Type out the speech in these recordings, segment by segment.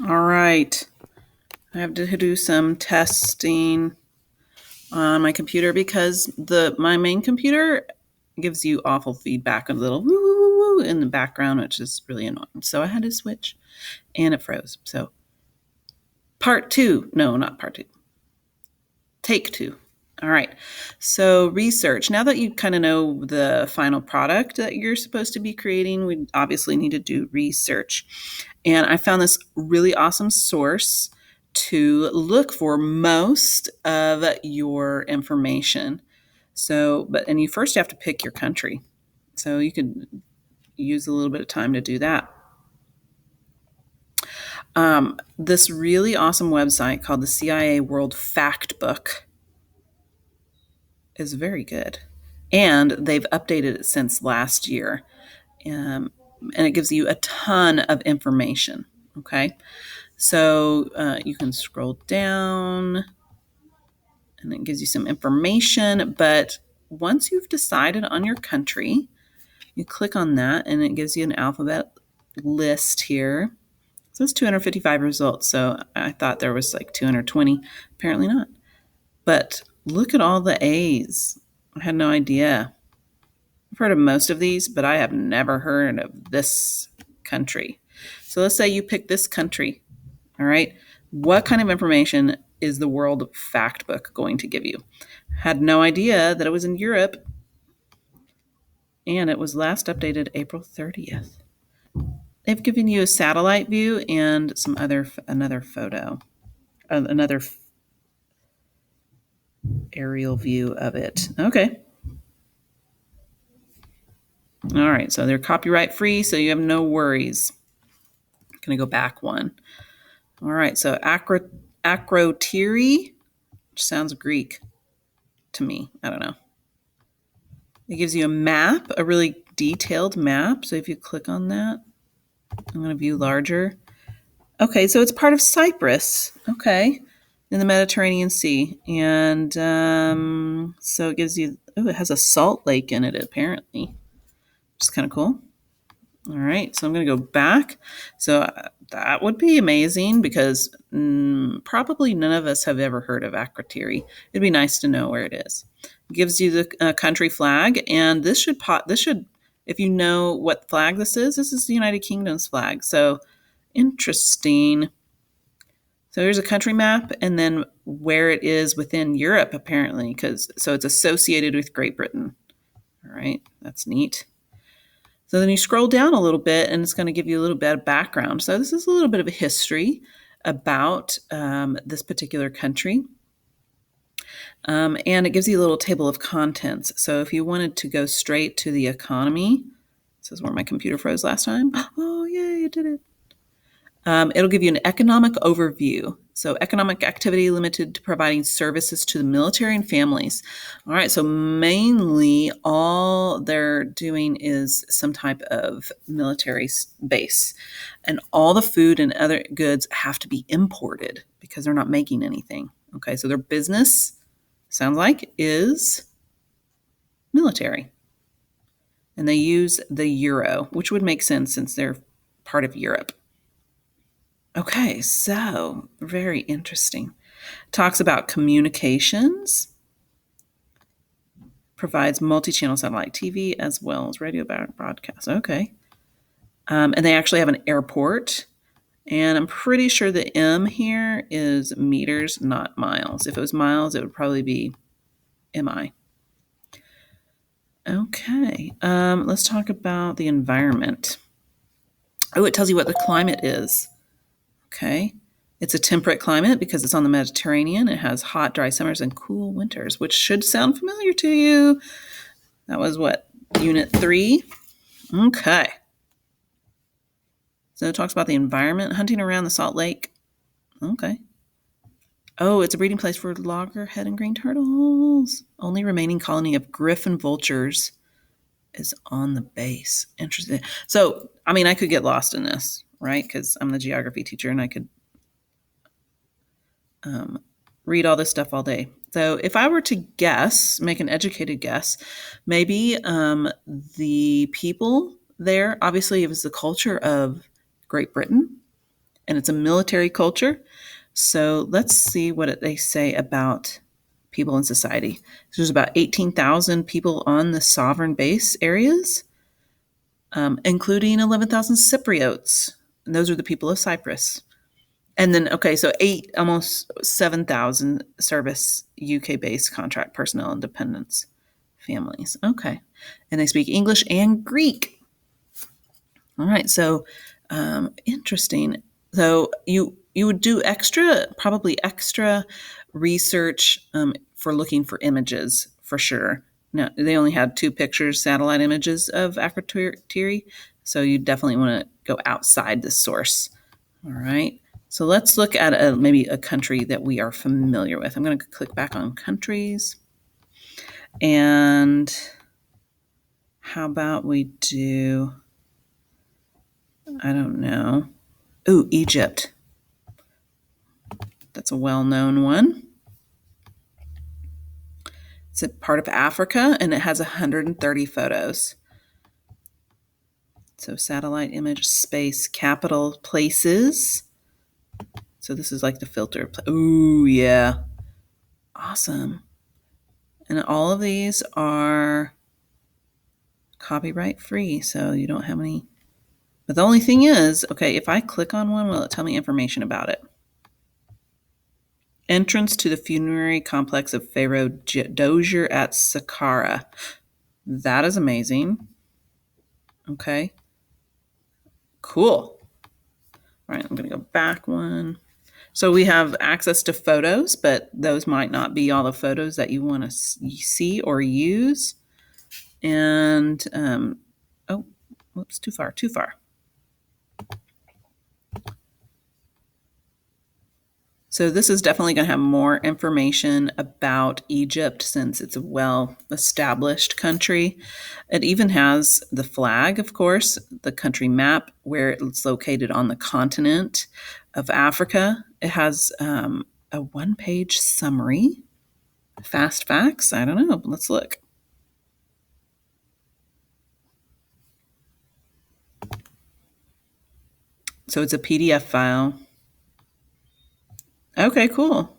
All right. I have to do some testing on my computer because my main computer gives you awful feedback, a little woo woo woo woo in the background, which is really annoying. So I had to switch, and it froze. So part two, no, not part two, take two. All right. So research. Now that you kind of know the final product that you're supposed to be creating, we obviously need to do research. And I found this really awesome source to look for most of your information. So, and you first have to pick your country. So you could use a little bit of time to do that. This really awesome website called the CIA World Factbook is very good. And they've updated it since last year. And it gives you a ton of information. Okay. So you can scroll down and it gives you some information. But once you've decided on your country, you click on that and it gives you an alphabet list here. So it's 255 results. So I thought there was like 220. Apparently not. But look at all the A's. I had no idea. I've heard of most of these, but I have never heard of this country. So let's say you pick this country. All right. What kind of information is the World Factbook going to give you? Had no idea that it was in Europe, and it was last updated April 30th. They've given you a satellite view and another photo, another aerial view of it. Okay. All right. So they're copyright free, so you have no worries. I'm going to go back one. All right. So Akrotiri, which sounds Greek to me. I don't know. It gives you a map, a really detailed map. So if you click on that, I'm going to view larger. Okay, so it's part of Cyprus. Okay, in the Mediterranean Sea. And so it gives you, it has a salt lake in it, apparently, which is kind of cool. All right, so I'm going to go back. So that would be amazing because probably none of us have ever heard of Akrotiri. It'd be nice to know where it is. It gives you the country flag, and this should, if you know what flag this is the United Kingdom's flag. So interesting. So here's a country map, and then where it is within Europe, apparently, so it's associated with Great Britain. All right, that's neat. So then you scroll down a little bit and it's going to give you a little bit of background. So this is a little bit of a history about this particular country. And it gives you a little table of contents. So if you wanted to go straight to the economy, this is where my computer froze last time. Oh, yay, it did it. It'll give you an economic overview. So economic activity limited to providing services to the military and families. All right, so mainly all they're doing is some type of military base. And all the food and other goods have to be imported because they're not making anything. Okay, so their business, sounds like, is military. And they use the euro, which would make sense since they're part of Europe. Okay, so very interesting. Talks about communications, provides multi-channel satellite TV as well as radio broadcast. Okay. And they actually have an airport. And I'm pretty sure the M here is meters, not miles. If it was miles, it would probably be MI. Okay. Let's talk about the environment. Oh, it tells you what the climate is. Okay. It's a temperate climate because it's on the Mediterranean. It has hot, dry summers and cool winters, which should sound familiar to you. That was what? Unit 3? Okay. So it talks about the environment, hunting around the Salt Lake. Okay. Oh, it's a breeding place for loggerhead and green turtles. Only remaining colony of griffin vultures is on the base. Interesting. So, I mean, I could get lost in this, right? Because I'm the geography teacher and I could read all this stuff all day. So if I were to guess, make an educated guess, maybe the people there, obviously it was the culture of Great Britain. and it's a military culture. So let's see what they say about people in society. So there's about 18,000 people on the sovereign base areas, including 11,000 Cypriots. And those are the people of Cyprus. And then, okay, so almost 7,000 service UK-based contract personnel and dependents families. Okay. And they speak English and Greek. All right, so interesting. So you would do probably extra research for looking for images for sure. Now, they only had 2 pictures, satellite images of Akrotiri, so you definitely want to go outside the source. All right. So let's look at maybe a country that we are familiar with. I'm going to click back on countries. And how about we do, I don't know. Ooh, Egypt. That's a well-known one. It's a part of Africa, and it has 130 photos. So satellite image, space, capital, places. So this is like the filter. Ooh, yeah. Awesome. And all of these are copyright free, so you don't have any. But the only thing is, okay, if I click on one, will it tell me information about it? Entrance to the funerary complex of Pharaoh Dozier at Saqqara. That is amazing. Okay. Cool. All right, I'm going to go back one. So we have access to photos, but those might not be all the photos that you want to see or use. And, oh, whoops, too far. So this is definitely going to have more information about Egypt since it's a well-established country. It even has the flag, of course, the country map, where it's located on the continent of Africa. It has a one-page summary. Fast facts? I don't know. Let's look. So it's a PDF file. Okay, cool.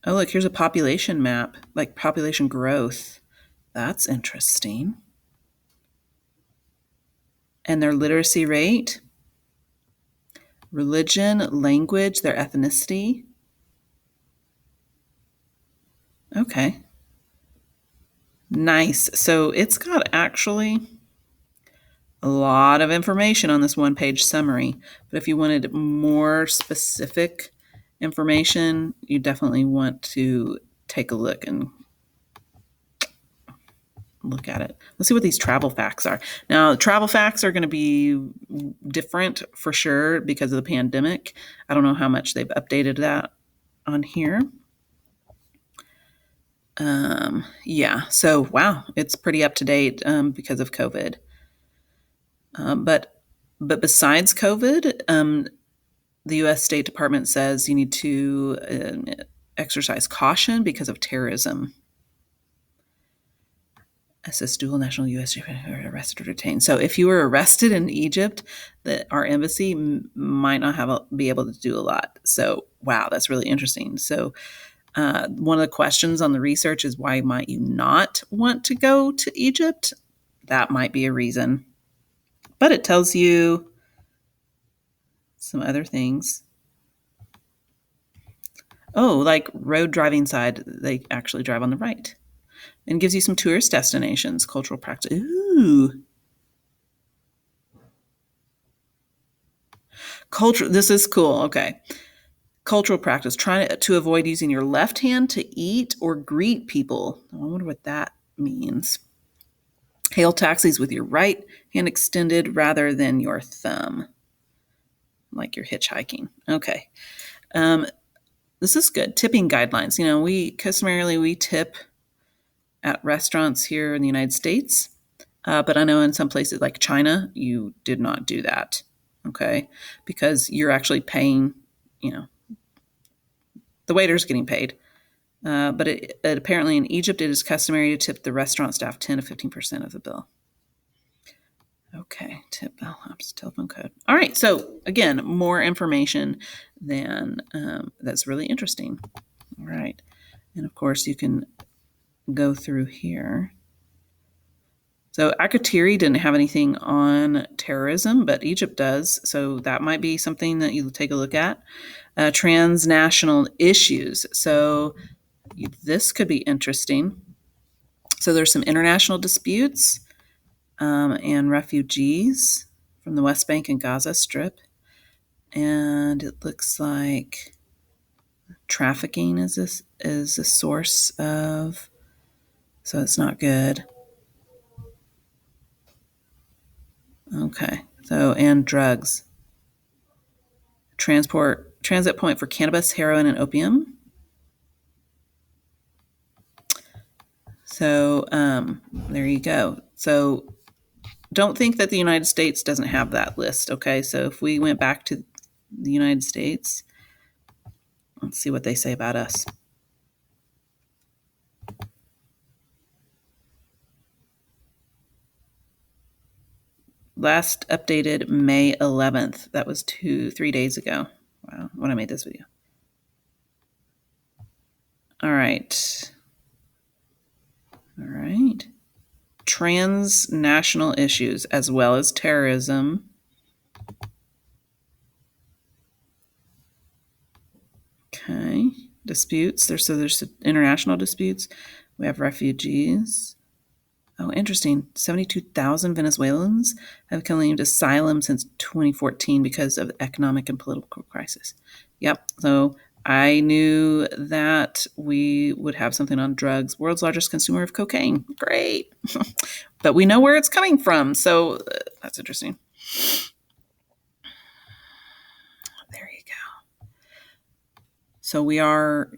Oh, look, here's a population map, like population growth. That's interesting. And their literacy rate, religion, language, their ethnicity. Okay. Nice. So it's got actually a lot of information on this one-page summary. But if you wanted more specific information, you definitely want to take a look and look at it. Let's see what these travel facts are. Now, travel facts are going to be different for sure because of the pandemic. I don't know how much they've updated that on here. Yeah, so wow, it's pretty up to date because of COVID. But besides COVID, the U.S. State Department says you need to exercise caution because of terrorism. It says dual national U.S. arrested or detained. So if you were arrested in Egypt, our embassy might not be able to do a lot. So wow, that's really interesting. So one of the questions on the research is why might you not want to go to Egypt? That might be a reason. But it tells you some other things. Oh, like road driving side, they actually drive on the right. And gives you some tourist destinations, cultural practice. Ooh. This is cool. Okay. Cultural practice, trying to avoid using your left hand to eat or greet people. I wonder what that means. Hail taxis with your right hand extended rather than your thumb, like you're hitchhiking. Okay. This is good. Tipping guidelines. You know, we tip at restaurants here in the United States, but I know in some places like China, you did not do that. Okay, because you're actually paying. You know, the waiter's getting paid. But apparently in Egypt, it is customary to tip the restaurant staff 10 to 15% of the bill. Okay, tip bellhops, telephone code. All right, so again, more information than that's really interesting. All right, and of course you can go through here. So Akrotiri didn't have anything on terrorism, but Egypt does. So that might be something that you take a look at. Transnational issues. So this could be interesting. So there's some international disputes and refugees from the West Bank and Gaza Strip. And it looks like trafficking is a source of, so it's not good. Okay, so and drugs. Transit point for cannabis, heroin, and opium. So there you go. So don't think that the United States doesn't have that list. Okay, so if we went back to the United States, let's see what they say about us. Last updated May 11th. That was 3 days ago. Wow, when I made this video. All right. All right. Transnational issues as well as terrorism. Okay. Disputes. There's international disputes. We have refugees. Oh, interesting. 72,000 Venezuelans have claimed asylum since 2014 because of economic and political crisis. Yep. So I knew that we would have something on drugs. World's largest consumer of cocaine. Great. But we know where it's coming from. So that's interesting. There you go. So we are,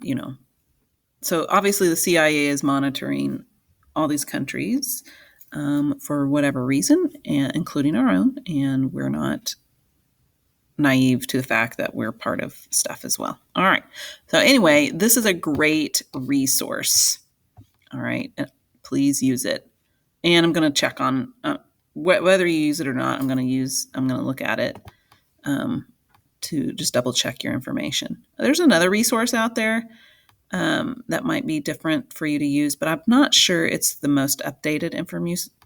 so obviously the CIA is monitoring all these countries for whatever reason, including our own, and we're not naive to the fact that we're part of stuff as well. All right. So anyway, this is a great resource. All right. Please use it. And I'm going to check on whether you use it or not. I'm going to look at it to just double check your information. There's another resource out there that might be different for you to use, but I'm not sure it's the most updated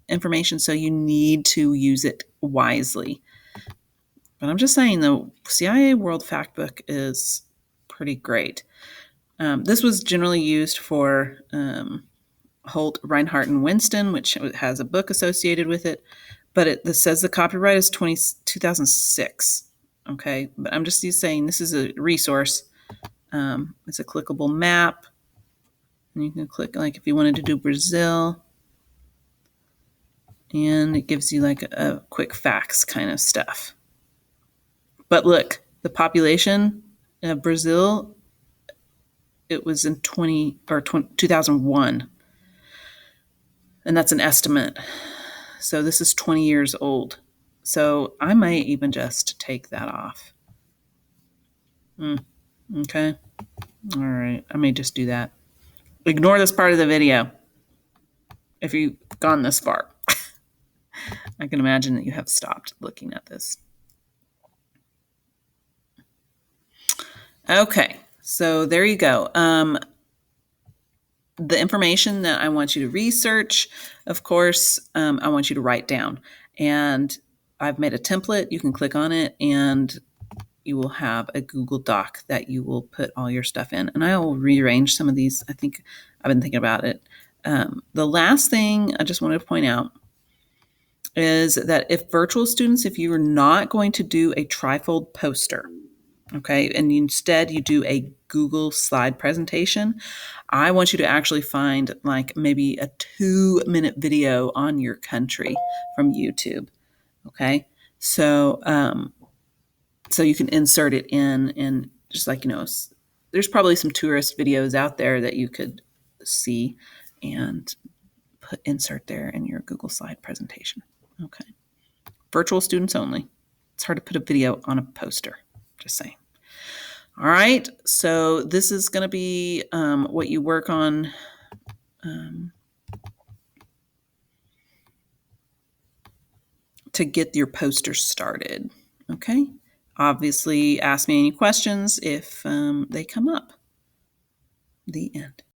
information, so you need to use it wisely. But I'm just saying the CIA World Factbook is pretty great. This was generally used for Holt, Reinhardt, and Winston, which has a book associated with it, but this says the copyright is 2006. Okay, but I'm just saying this is a resource. It's a clickable map. And you can click, like, if you wanted to do Brazil. And it gives you like a quick facts kind of stuff. But look, the population of Brazil, it was in 2001. And that's an estimate. So this is 20 years old. So I might even just take that off. Okay. All right. I may just do that. Ignore this part of the video if you've gone this far. I can imagine that you have stopped looking at this. Okay, so there you go. The information that I want you to research, of course, I want you to write down. And I've made a template. You can click on it and you will have a Google Doc that you will put all your stuff in. And I will rearrange some of these. I think I've been thinking about it. The last thing I just wanted to point out is that if you are not going to do a trifold poster, okay, and instead you do a Google slide presentation, I want you to actually find like maybe a 2-minute video on your country from YouTube. Okay. So, so you can insert it in and just like, there's probably some tourist videos out there that you could see and insert there in your Google slide presentation. Okay. Virtual students only. It's hard to put a video on a poster. Just saying. All right. So this is going to be what you work on. to get your poster started. Okay? Obviously, ask me any questions if they come up. The end.